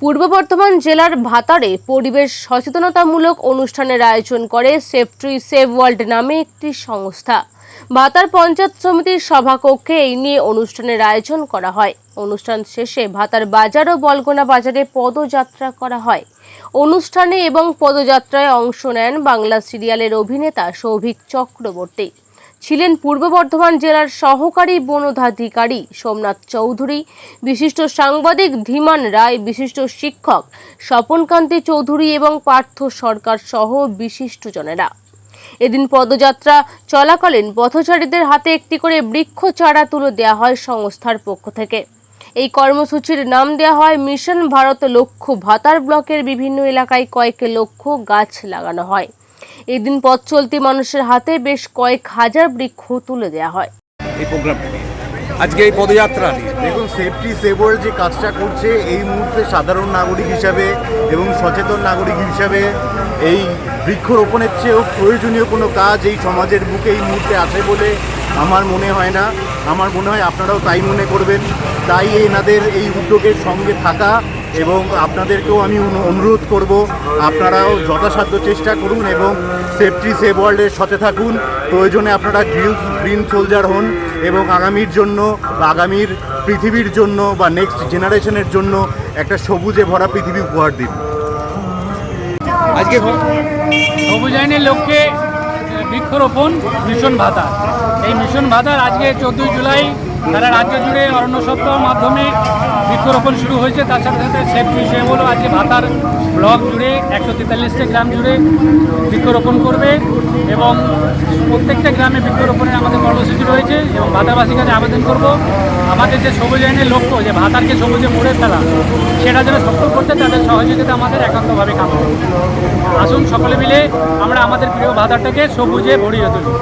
পূর্ব বর্ধমান জেলার ভাতারে পরিবেশ সচেতনতামূলক অনুষ্ঠানের আয়োজন করে সেভ ট্রি সেভ ওয়ার্ল্ড নামে একটি সংস্থা। ভাতার পঞ্চায়েত সমিতির সভাকক্ষে এই নিয়ে অনুষ্ঠানের আয়োজন করা হয়। অনুষ্ঠান শেষে ভাতার বাজার ও বলগোনা বাজারে পদযাত্রা করা হয়। অনুষ্ঠানে এবং পদযাত্রায় অংশ নেন বাংলা সিরিয়ালের অভিনেতা সৌভিক চক্রবর্তী, ছিলেন পূর্ব বর্ধমান জেলার সহকারী বনধাধিকারী সোমনাথ চৌধুরী, বিশিষ্ট সাংবাদিক ধীমান রায়, বিশিষ্ট শিক্ষক স্বপনকান্তি চৌধুরী এবং পার্থ সরকার সহ বিশিষ্টজনেরা। এদিন পদযাত্রা চলাকালীন পথচারীদের হাতে একটি করে বৃক্ষ চারা তুলে দেওয়া হয় সংস্থার পক্ষ থেকে। এই কর্মসূচির নাম দেওয়া হয় মিশন ভারত লক্ষ্য। ভাতার ব্লকের বিভিন্ন এলাকায় কয়েক লক্ষ গাছ লাগানো হয়। এদিন পথ চলতি মানুষের হাতে বেশ কয়েক হাজার বৃক্ষ তুলে দেওয়া হয়। এই প্রোগ্রামটা নিয়ে আজকে এই পদযাত্রা নিয়ে দেখুন, সেভ ট্রি সেভ ওয়ার্ল্ড যে কাজটা করছে এই মুহূর্তে সাধারণ নাগরিক হিসাবে এবং সচেতন নাগরিক হিসাবে এই বৃক্ষরোপণের চেয়েও প্রয়োজনীয় কোনো কাজ এই সমাজের বুকে এই মুহূর্তে আছে বলে আমার মনে হয় না। আমার মনে হয় আপনারাও তাই মনে করবেন। তাই এনাদের এই উদ্যোগের সঙ্গে থাকা এবং আপনাদেরকেও আমি অনুরোধ করব, আপনারাও যথাসাধ্য চেষ্টা করুন এবং সেভ ট্রি সেভ ওয়ার্ল্ডের সাথে থাকুন। প্রয়োজনে আপনারা গ্রিন সোলজার হন এবং আগামীর জন্য বা আগামীর পৃথিবীর জন্য বা নেক্সট জেনারেশনের জন্য একটা সবুজে ভরা পৃথিবী উপহার দিন। আজকে সবুজায়নের লক্ষ্যে বৃক্ষরোপণ মিশন ভাতা। এই মিশন ভাতার আজকে 14 জুলাই সারা রাজ্য জুড়ে অরণ্য সপ্তাহের মাধ্যমে বৃক্ষরোপণ শুরু হয়েছে। তার সাথে সাথে সেভ ট্রি সেভ হলো আজকে ভাতার ব্লক জুড়ে 143টা গ্রাম জুড়ে বৃক্ষরোপণ করবে এবং প্রত্যেকটা গ্রামে বৃক্ষরোপণের আমাদের কর্মসূচি রয়েছে এবং ভাতাবাসীর কাছে আবেদন করব, আমাদের যে সবুজায়নের লক্ষ্য যে ভাতারকে সবুজে মুড়ে ফেলা, সেটা যেন সফল করতে তাদের সহযোগিতা আমাদের একান্তভাবে কামনা। আসুন সকলে মিলে আমরা আমাদের প্রিয় ভাতারটাকে সবুজে ভরিয়ে তুলি।